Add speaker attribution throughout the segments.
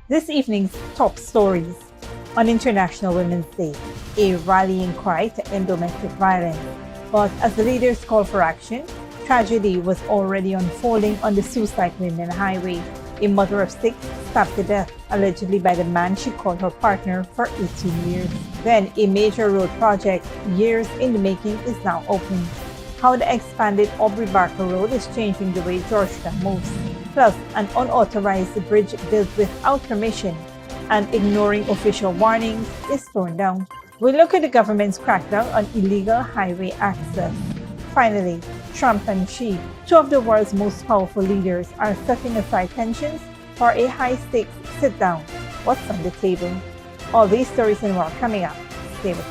Speaker 1: This evening's top stories on International Women's Day, a rallying cry to end domestic violence. But as the leaders call for action, tragedy was already unfolding on the Soesdyke-Linden Highway. A mother of 6 stabbed to death, allegedly by the man she called her partner for 18 years. Then a major road project, years in the making, is now open. How the expanded Aubrey Barker Road is changing the way Georgetown moves. Plus, an unauthorized bridge built without permission and ignoring official warnings is torn down. We look at the government's crackdown on illegal highway access. Finally, Trump and Xi, two of the world's most powerful leaders, are setting aside tensions for a high-stakes sit-down. What's on the table? All these stories and more coming up. Stay with us.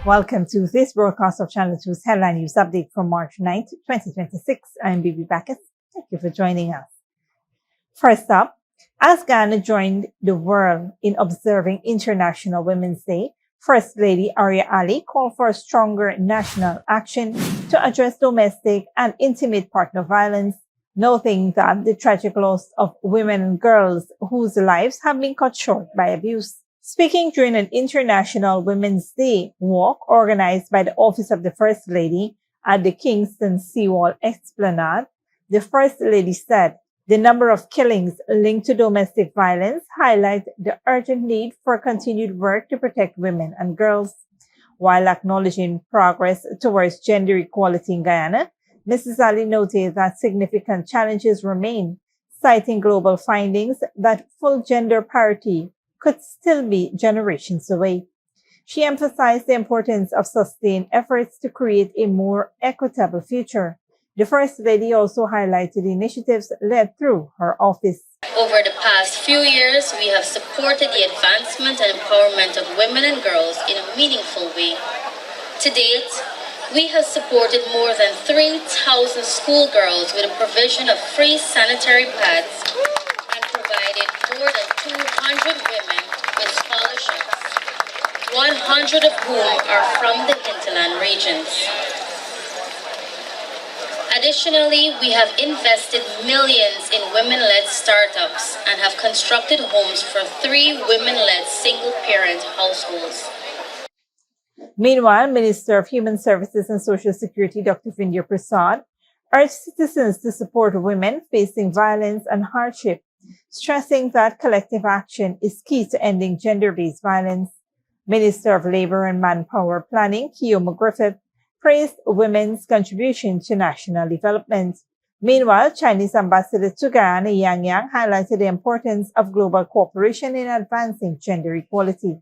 Speaker 1: Welcome to this broadcast of Channel 2's Headline News Update for March 9th, 2026. I'm Bibi Backus. Thank you for joining us. First up, as Ghana joined the world in observing International Women's Day, First Lady Arya Ali called for stronger national action to address domestic and intimate partner violence, noting that the tragic loss of women and girls whose lives have been cut short by abuse. Speaking during an International Women's Day walk organized by the Office of the First Lady at the Kingston Seawall Esplanade, the First Lady said the number of killings linked to domestic violence highlight the urgent need for continued work to protect women and girls. While acknowledging progress towards gender equality in Guyana, Mrs. Ali noted that significant challenges remain, citing global findings that full gender parity could still be generations away. She emphasized the importance of sustained efforts to create a more equitable future. The First Lady also highlighted initiatives led through her office.
Speaker 2: Over the past few years, we have supported the advancement and empowerment of women and girls in a meaningful way. To date, we have supported more than 3,000 schoolgirls with the provision of free sanitary pads and provided more than 200 women with scholarships, 100 of whom are from the hinterland regions. Additionally, we have invested millions in women-led startups and have constructed homes for 3 women-led single-parent households.
Speaker 1: Meanwhile, Minister of Human Services and Social Security Dr. Vindya Prasad urged citizens to support women facing violence and hardship, stressing that collective action is key to ending gender-based violence. Minister of Labor and Manpower Planning, Kiyomo Griffith, praised women's contribution to national development. Meanwhile, Chinese Ambassador to Guyana, Yang Yang, highlighted the importance of global cooperation in advancing gender equality.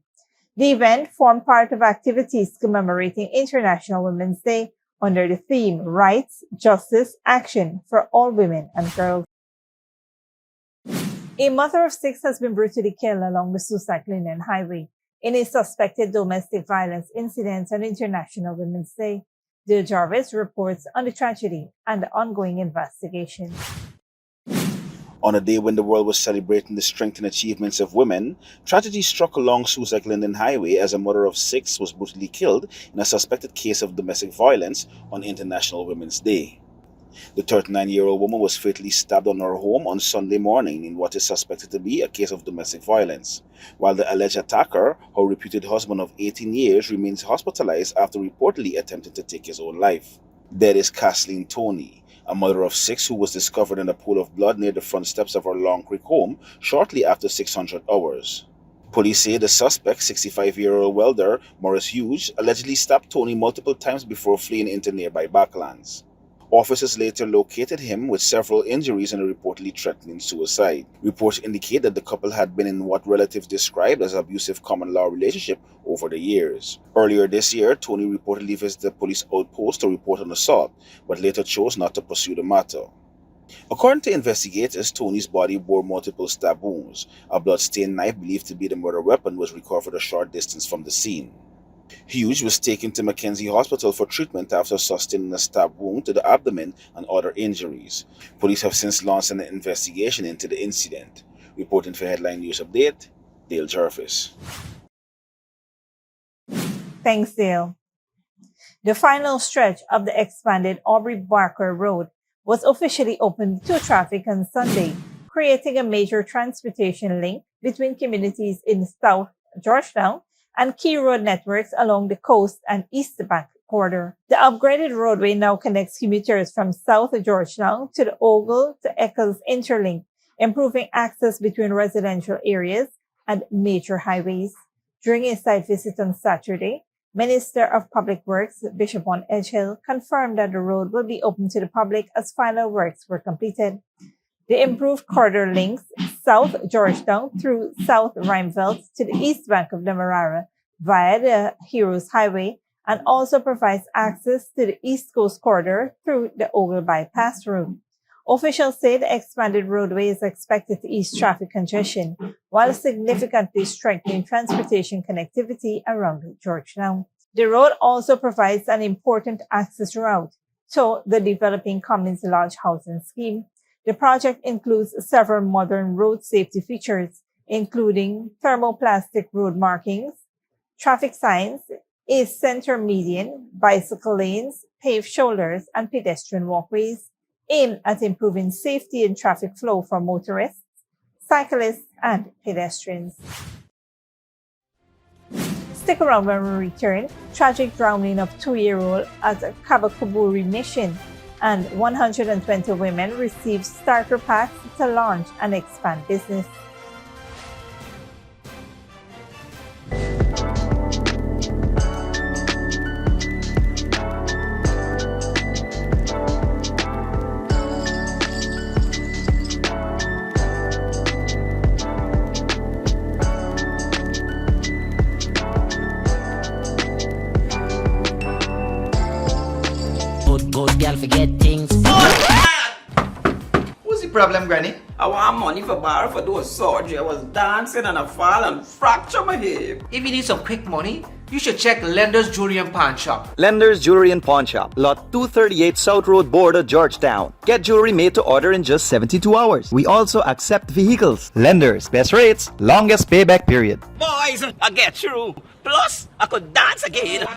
Speaker 1: The event formed part of activities commemorating International Women's Day under the theme Rights, Justice, Action for All Women and Girls. A mother of 6 has been brutally killed along the Soesdyke-Linden Highway in a suspected domestic violence incident on International Women's Day. Dil Jarvis reports on the tragedy and the ongoing investigation.
Speaker 3: On a day when the world was celebrating the strength and achievements of women, tragedy struck along Soesdyke-Linden Highway as a mother of 6 was brutally killed in a suspected case of domestic violence on International Women's Day. The 39-year-old woman was fatally stabbed on her home on Sunday morning in what is suspected to be a case of domestic violence, while the alleged attacker, her reputed husband of 18 years, remains hospitalized after reportedly attempting to take his own life. Dead is Kathleen Tony, a mother of 6 who was discovered in a pool of blood near the front steps of her Long Creek home shortly after 600 hours. Police say the suspect, 65-year-old welder Maurice Hughes, allegedly stabbed Tony multiple times before fleeing into nearby backlands. Officers later located him with several injuries and reportedly threatening suicide. Reports indicate that the couple had been in what relatives described as an abusive common-law relationship over the years. Earlier this year, Tony reportedly visited a police outpost to report an assault, but later chose not to pursue the matter. According to investigators, Tony's body bore multiple stab wounds. A blood-stained knife believed to be the murder weapon was recovered a short distance from the scene. Hughes was taken to Mackenzie Hospital for treatment after sustaining a stab wound to the abdomen and other injuries. Police have since launched an investigation into the incident. Reporting for Headline News Update, Dale Jarvis.
Speaker 1: Thanks, Dale. The final stretch of the expanded Aubrey Barker Road was officially opened to traffic on Sunday, creating a major transportation link between communities in South Georgetown and key road networks along the coast and East Bank corridor. The upgraded roadway now connects commuters from South Georgetown to the Ogle to Eccles Interlink, improving access between residential areas and major highways. During a site visit on Saturday, Minister of Public Works Bishop on Edgehill confirmed that the road will be open to the public as final works were completed. The improved corridor links South Georgetown through South Rheinveld to the east bank of the Marara via the Heroes Highway and also provides access to the East Coast Corridor through the Ogle Bypass Road. Officials say the expanded roadway is expected to ease traffic congestion while significantly strengthening transportation connectivity around Georgetown. The road also provides an important access route to the developing Commons Lodge housing scheme. The project includes several modern road safety features, including thermoplastic road markings, traffic signs, a center median, bicycle lanes, paved shoulders, and pedestrian walkways, aimed at improving safety and traffic flow for motorists, cyclists, and pedestrians. Stick around when we return. Tragic drowning of 2-year-old at Kabakuburi Mission, and 120 women received starter packs to launch and expand business.
Speaker 4: Good girl forget things.
Speaker 5: What's the problem, Granny? I want money for borrow for those surgery. I was dancing and I fall and fracture my hip.
Speaker 6: If you need some quick money, you should check Lender's Jewelry and Pawn Shop.
Speaker 7: Lender's Jewelry and Pawn Shop, Lot 238 South Road Border, Georgetown. Get jewelry made to order in just 72 hours. We also accept vehicles. Lender's, best rates, longest payback period.
Speaker 5: Boys, I get through. Plus, I could dance again.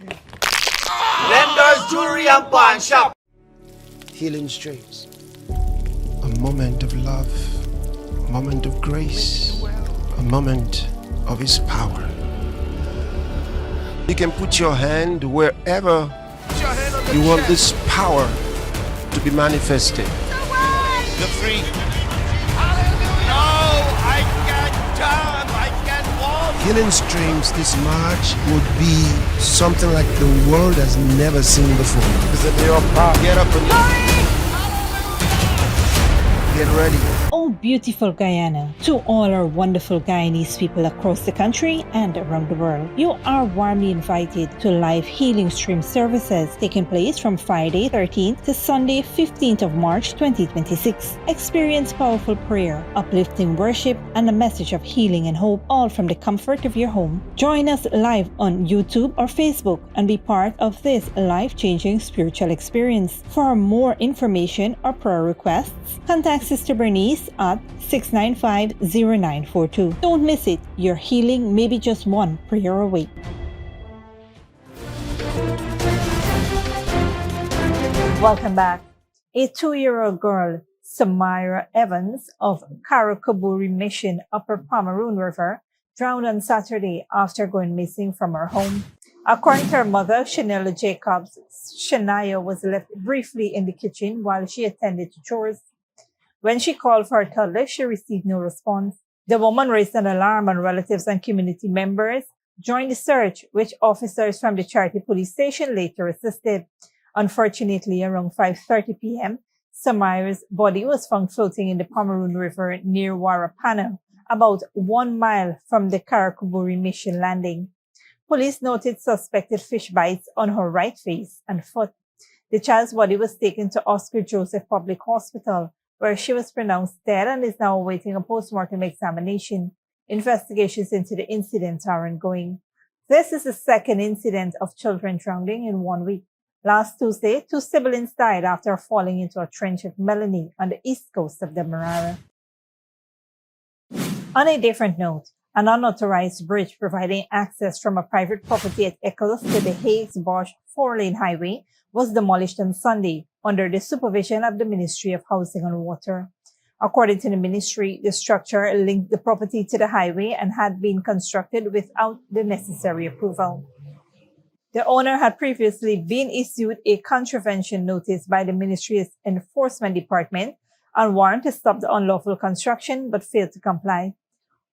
Speaker 5: Lender's Jewelry and Pawn Shop.
Speaker 8: Healing streams. A moment of love, a moment of grace, a moment of His power. You can put your hand wherever you want this power to be manifested.
Speaker 5: The free. No, I can't jump. I can't walk.
Speaker 8: Healing streams this March would be something like the world has never seen before. Get up and get ready.
Speaker 1: Oh, beautiful Guyana, to all our wonderful Guyanese people across the country and around the world, you are warmly invited to live healing stream services taking place from Friday 13th to Sunday 15th of March 2026. Experience powerful prayer, uplifting worship, and a message of healing and hope, all from the comfort of your home. Join us live on YouTube or Facebook and be part of this life-changing spiritual experience. For more information or prayer requests, contact Sister Bernice at 695-0942. Don't miss it. Your healing may be just one prayer away. Welcome back. A 2-year-old girl, Samira Evans of Karakaburi Mission, Upper Pomeroon River, drowned on Saturday after going missing from her home. According to her mother, Chanela Jacobs, Shania was left briefly in the kitchen while she attended to chores. When she called for her toddler, she received no response. The woman raised an alarm, and relatives and community members joined the search, which officers from the Charity Police Station later assisted. Unfortunately, around 5:30 p.m., Samira's body was found floating in the Pomeroon River near Warapana, about 1 mile from the Karakaburi Mission landing. Police noted suspected fish bites on her right face and foot. The child's body was taken to Oscar Joseph Public Hospital, where she was pronounced dead and is now awaiting a postmortem examination. Investigations into the incident are ongoing. This is the second incident of children drowning in 1 week. Last Tuesday, 2 siblings died after falling into a trench at Melanie on the east coast of the Marara. On a different note, an unauthorized bridge providing access from a private property at Eccles to the Hayes-Bosch 4-lane highway was demolished on Sunday, under the supervision of the Ministry of Housing and Water. According to the ministry, the structure linked the property to the highway and had been constructed without the necessary approval. The owner had previously been issued a contravention notice by the ministry's enforcement department and warrant to stop the unlawful construction but failed to comply.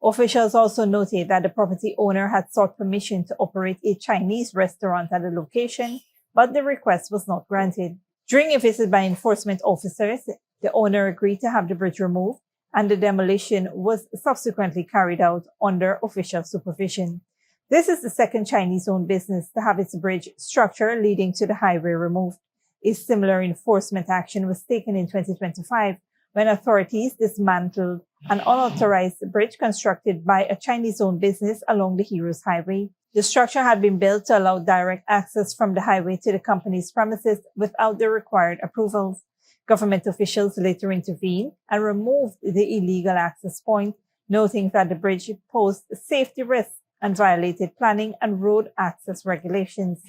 Speaker 1: Officials also noted that the property owner had sought permission to operate a Chinese restaurant at the location, but the request was not granted. During a visit by enforcement officers, the owner agreed to have the bridge removed, and the demolition was subsequently carried out under official supervision. This is the second Chinese-owned business to have its bridge structure leading to the highway removed. A similar enforcement action was taken in 2025 when authorities dismantled an unauthorized bridge constructed by a Chinese-owned business along the Heroes Highway. The structure had been built to allow direct access from the highway to the company's premises without the required approvals. Government officials later intervened and removed the illegal access point, noting that the bridge posed safety risks and violated planning and road access regulations.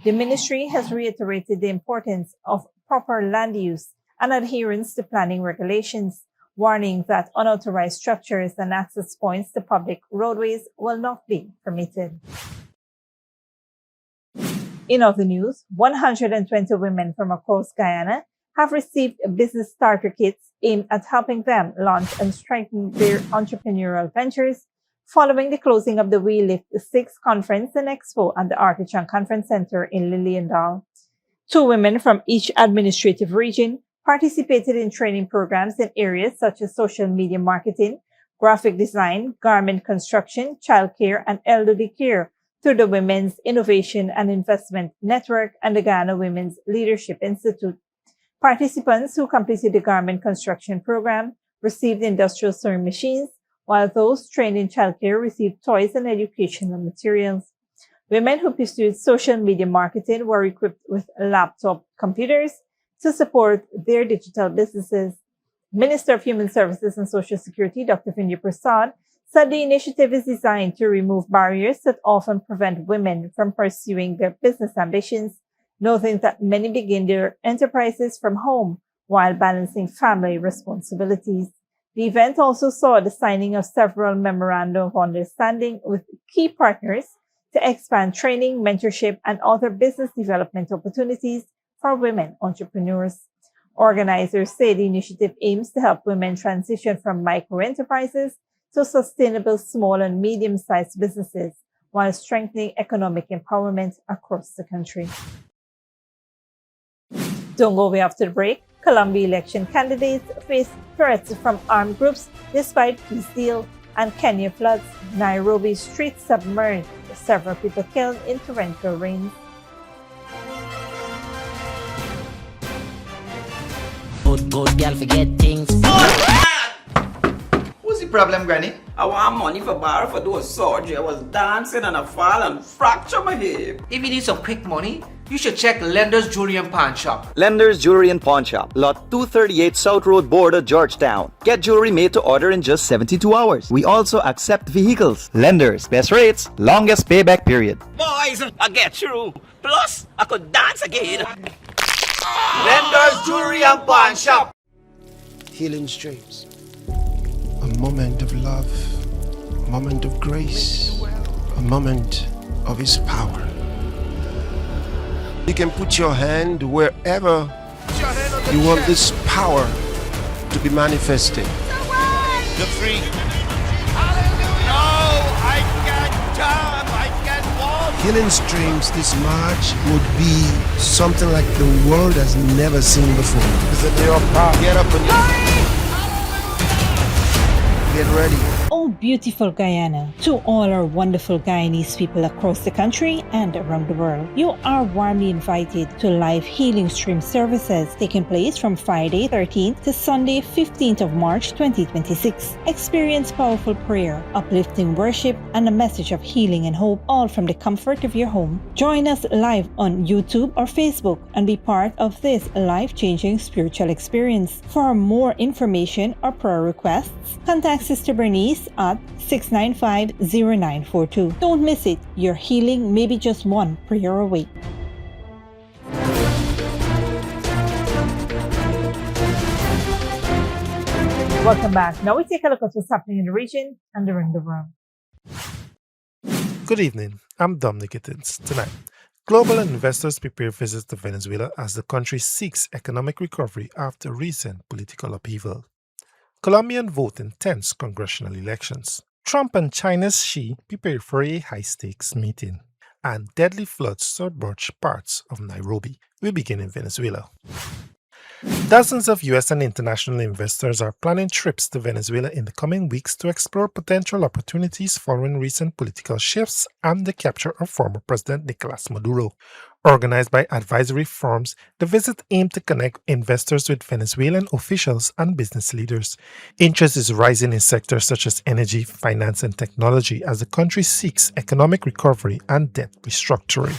Speaker 1: The ministry has reiterated the importance of proper land use and adherence to planning regulations, warning that unauthorized structures and access points to public roadways will not be permitted. In other news, 120 women from across Guyana have received business starter kits aimed at helping them launch and strengthen their entrepreneurial ventures following the closing of the We Lift 6 Conference and Expo at the Artichon Conference Center in Liliendal. 2 women from each administrative region participated in training programs in areas such as social media marketing, graphic design, garment construction, childcare, and elderly care through the Women's Innovation and Investment Network and the Ghana Women's Leadership Institute. Participants who completed the garment construction program received industrial sewing machines, while those trained in childcare received toys and educational materials. Women who pursued social media marketing were equipped with laptop computers to support their digital businesses. Minister of Human Services and Social Security, Dr. Vindya Prasad, said the initiative is designed to remove barriers that often prevent women from pursuing their business ambitions, noting that many begin their enterprises from home while balancing family responsibilities. The event also saw the signing of several memorandum of understanding with key partners to expand training, mentorship, and other business development opportunities for women entrepreneurs. Organizers say the initiative aims to help women transition from micro-enterprises to sustainable small and medium-sized businesses while strengthening economic empowerment across the country. Don't go away after the break. Colombia election candidates face threats from armed groups despite peace deal, and Kenya floods. Nairobi streets submerged. Several people killed in torrential rain.
Speaker 4: Good girl forget things.
Speaker 5: What's the problem, Granny? I want money for borrow for do a surgery. I was dancing and I fall and fracture my hip.
Speaker 6: If you need some quick money, you should check Lender's Jewelry and Pawn Shop.
Speaker 7: Lender's Jewelry and Pawn Shop, Lot 238 South Road Border, Georgetown. Get jewelry made to order in just 72 hours. We also accept vehicles. Lenders, best rates, longest payback period.
Speaker 5: Boys, I get through. Plus, I could dance again. Lender's Jewelry and Pawn Shop.
Speaker 8: Healing streams. A moment of love, a moment of grace, a moment of His power. You can put your hand wherever you want this power to be manifested.
Speaker 5: The free. No, I can't jump. I can't walk.
Speaker 8: Healing streams this March would be something like the world has never seen before. It's a day of power. Get up and get ready.
Speaker 1: Oh, beautiful Guyana, to all our wonderful Guyanese people across the country and around the world, you are warmly invited to live healing stream services taking place from Friday 13th to Sunday 15th of March 2026. Experience powerful prayer, uplifting worship, and a message of healing and hope, all from the comfort of your home. Join us live on YouTube or Facebook and be part of this life-changing spiritual experience. For more information or prayer requests, contact Sister Bernice at 695-0942. Don't miss it. Your healing may be just one prayer away. Welcome back. Now we take a look at what's happening in the region and around the world.
Speaker 9: Good evening. I'm Dominic Gittins. Tonight, global investors prepare visits to Venezuela as the country seeks economic recovery after recent political upheaval. Colombian vote in tense congressional elections. Trump and China's Xi prepare for a high-stakes meeting. And deadly floods submerge parts of Nairobi. We begin in Venezuela. Dozens of U.S. and international investors are planning trips to Venezuela in the coming weeks to explore potential opportunities following recent political shifts and the capture of former President Nicolas Maduro. Organized by advisory firms, the visit aimed to connect investors with Venezuelan officials and business leaders. Interest is rising in sectors such as energy, finance, and technology as the country seeks economic recovery and debt restructuring.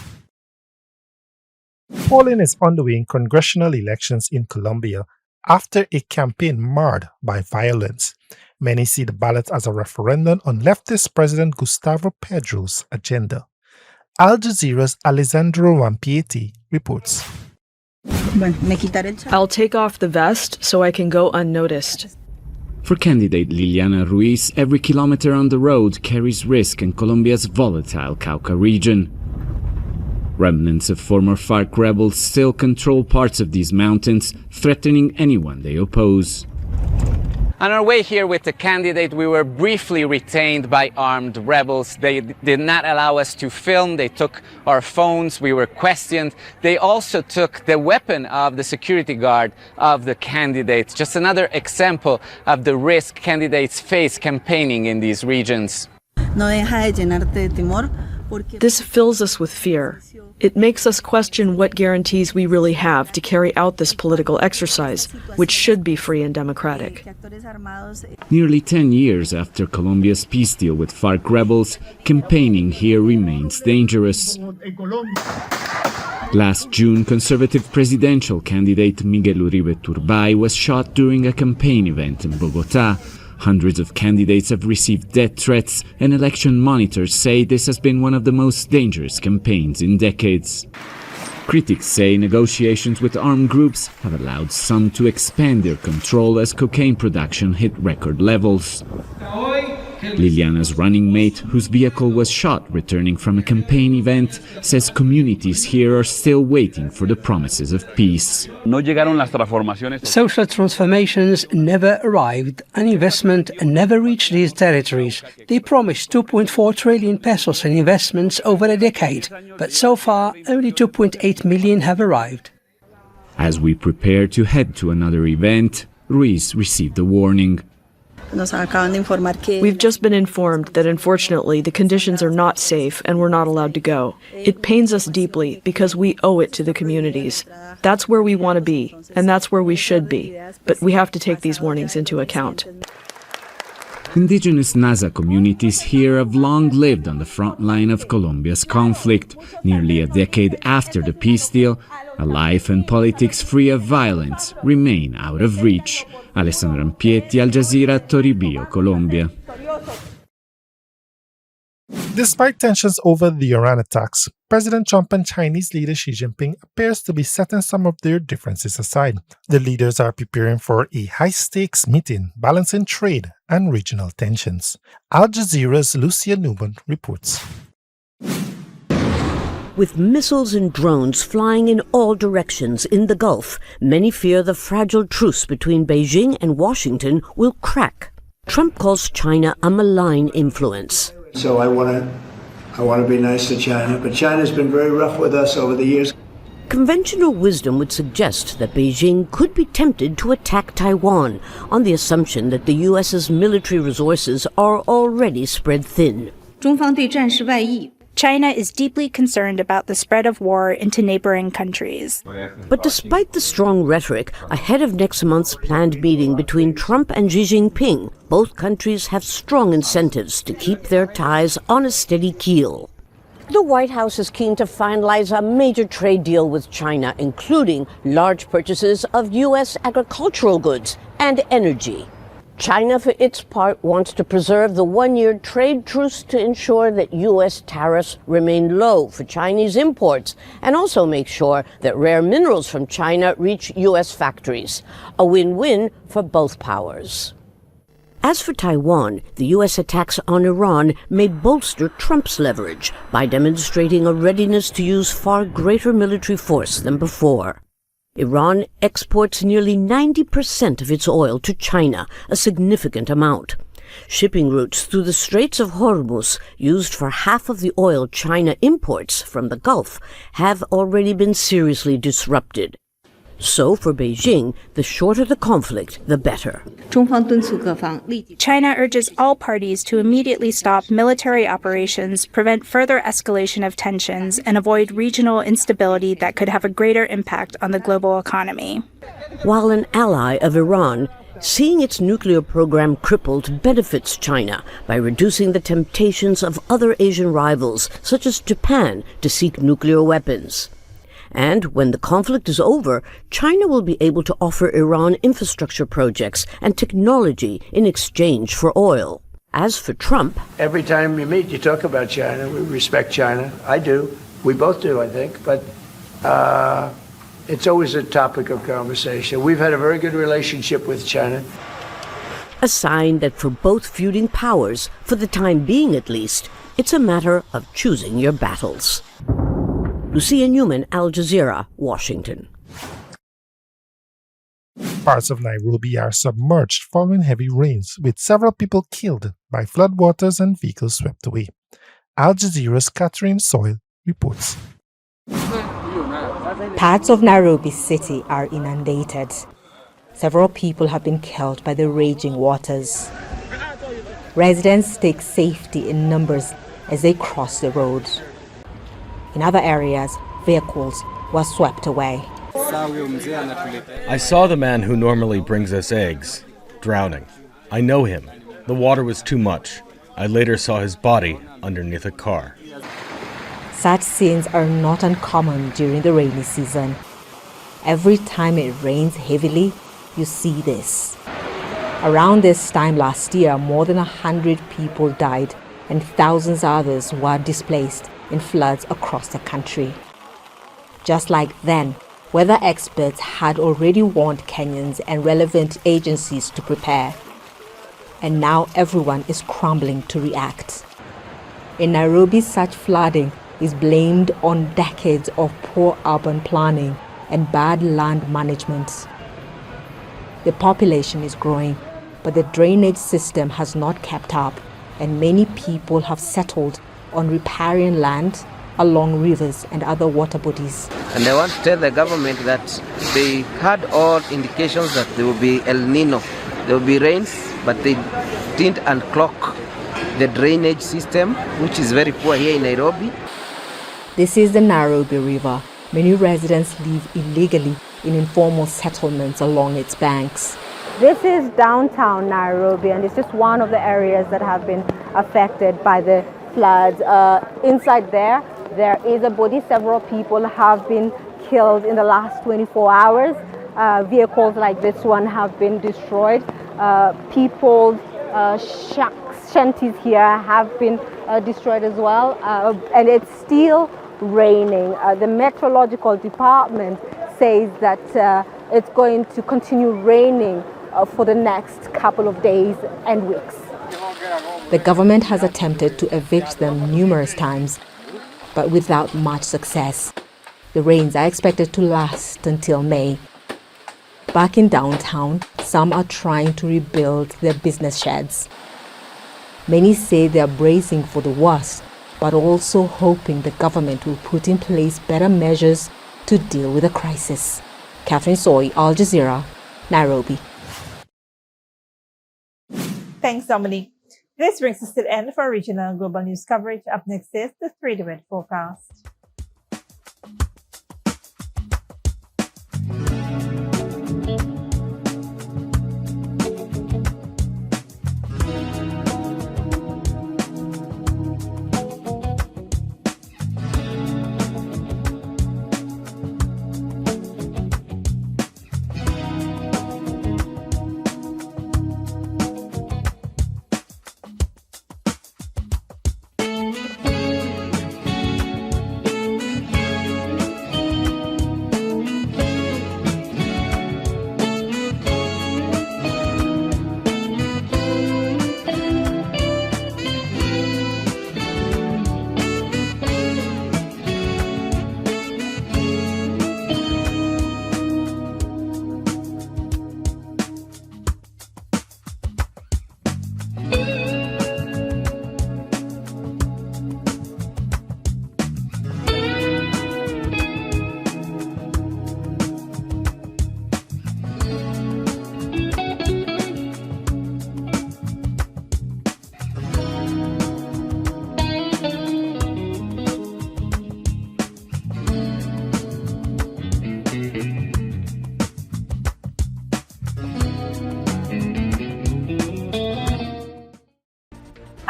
Speaker 9: Polling is underway in congressional elections in Colombia after a campaign marred by violence. Many see the ballot as a referendum on leftist President Gustavo Petro's agenda. Al Jazeera's Alessandro Rampieti reports.
Speaker 10: I'll take off the vest so I can go unnoticed.
Speaker 11: For candidate Liliana Ruiz, every kilometer on the road carries risk in Colombia's volatile Cauca region. Remnants of former FARC rebels still control parts of these mountains, threatening anyone they oppose.
Speaker 12: On our way here with the candidate, we were briefly retained by armed rebels. They did not allow us to film. They took our phones. We were questioned. They also took the weapon of the security guard of the candidate. Just another example of the risk candidates face campaigning in these regions.
Speaker 10: This fills us with fear. It makes us question what guarantees we really have to carry out this political exercise, which should be free and democratic.
Speaker 11: Nearly 10 years after Colombia's peace deal with FARC rebels, campaigning here remains dangerous. Last June, conservative presidential candidate Miguel Uribe Turbay was shot during a campaign event in Bogotá. Hundreds of candidates have received death threats, and election monitors say this has been one of the most dangerous campaigns in decades. Critics say negotiations with armed groups have allowed some to expand their control as cocaine production hit record levels. Liliana's running mate, whose vehicle was shot returning from a campaign event, says communities here are still waiting for the promises of peace.
Speaker 13: Social transformations never arrived and investment never reached these territories. They promised 2.4 trillion pesos in investments over a decade, but so far only 2.8 million have arrived.
Speaker 11: As we prepare to head to another event, Ruiz received a warning.
Speaker 10: We've just been informed that unfortunately the conditions are not safe and we're not allowed to go. It pains us deeply because we owe it to the communities. That's where we want to be, and that's where we should be. But we have to take these warnings into account.
Speaker 11: Indigenous Nasa communities here have long lived on the front line of Colombia's conflict. Nearly a decade after the peace deal, a life and politics free of violence remain out of reach. Alessandro Rampieti, Al Jazeera, Toribio, Colombia.
Speaker 9: Despite tensions over the Iran attacks, President Trump and Chinese leader Xi Jinping appears to be setting some of their differences aside. The leaders are preparing for a high-stakes meeting, balancing trade and regional tensions. Al Jazeera's Lucia Newman reports.
Speaker 14: With missiles and drones flying in all directions in the Gulf, many fear the fragile truce between Beijing and Washington will crack. Trump calls China a malign influence.
Speaker 15: So I want to be nice to China, but China's been very rough with us over the years.
Speaker 14: Conventional wisdom would suggest that Beijing could be tempted to attack Taiwan on the assumption that the U.S.'s military resources are already spread thin.
Speaker 16: China is deeply concerned about the spread of war into neighboring countries.
Speaker 14: But despite the strong rhetoric, ahead of next month's planned meeting between Trump and Xi Jinping, both countries have strong incentives to keep their ties on a steady keel. The White House is keen to finalize a major trade deal with China, including large purchases of U.S. agricultural goods and energy. China, for its part, wants to preserve the one-year trade truce to ensure that U.S. tariffs remain low for Chinese imports and also make sure that rare minerals from China reach U.S. factories. A win-win for both powers. As for Taiwan, the U.S. attacks on Iran may bolster Trump's leverage by demonstrating a readiness to use far greater military force than before. Iran exports nearly 90% of its oil to China, a significant amount. Shipping routes through the Straits of Hormuz, used for half of the oil China imports from the Gulf, have already been seriously disrupted. So, for Beijing, the shorter the conflict, the better.
Speaker 16: China urges all parties to immediately stop military operations, prevent further escalation of tensions, and avoid regional instability that could have a greater impact on the global economy.
Speaker 14: While an ally of Iran, seeing its nuclear program crippled benefits China by reducing the temptations of other Asian rivals, such as Japan, to seek nuclear weapons. And when the conflict is over, China will be able to offer Iran infrastructure projects and technology in exchange for oil. As for Trump,
Speaker 15: every time you meet, you talk about China. We respect China. I do. We both do, I think. But it's always a topic of conversation. We've had a very good relationship with China.
Speaker 14: a sign that for both feuding powers, for the time being at least, it's a matter of choosing your battles. Lucia Newman, Al Jazeera, Washington.
Speaker 9: Parts of Nairobi are submerged following heavy rains, with several people killed by floodwaters and vehicles swept away. Al Jazeera's Catherine Soil reports.
Speaker 17: Parts of Nairobi city are inundated. Several people have been killed by the raging waters. Residents take safety in numbers as they cross the road. In other areas, vehicles were swept away.
Speaker 18: I saw the man who normally brings us eggs, drowning. I know him. The water was too much. I later saw his body underneath a car.
Speaker 17: Such scenes are not uncommon during the rainy season. Every time it rains heavily, you see this. Around this time last year, more than 100 people died and thousands others were displaced in floods across the country. Just like then, weather experts had already warned Kenyans and relevant agencies to prepare. And now everyone is scrambling to react. In Nairobi, such flooding is blamed on decades of poor urban planning and bad land management. The population is growing, but the drainage system has not kept up, and many people have settled on riparian land along rivers and other water bodies.
Speaker 19: And I want to tell the government that they had all indications that there will be El Nino. There will be rains, but they didn't unclog the drainage system, which is very poor here in Nairobi.
Speaker 17: This is the Nairobi River. Many residents live illegally in informal settlements along its banks. This is downtown Nairobi, and it's just one of the areas that have been affected by the floods. Inside there is a body. Several people have been killed in the last 24 hours. Vehicles like this one have been destroyed. People's shanties here have been destroyed as well. And it's still raining. The meteorological department says that it's going to continue raining for the next couple of days and weeks. The government has attempted to evict them numerous times, but without much success. The rains are expected to last until May. Back in downtown, some are trying to rebuild their business sheds. Many say they are bracing for the worst, but also hoping the government will put in place better measures to deal with the crisis. Catherine Soy, Al Jazeera, Nairobi.
Speaker 1: Thanks, Dominique. This brings us to the end of our regional and global news coverage. Up next is the 3-event forecast.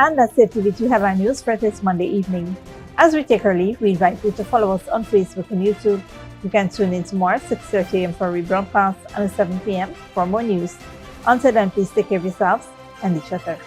Speaker 1: And that's it with TV2 Headline News for this Monday evening. As we take our leave, we invite you to follow us on Facebook and YouTube. You can tune in tomorrow at 6:30 a.m. for a rebroadcast and at 7 p.m. for more news. Until then, please take care of yourselves and each other.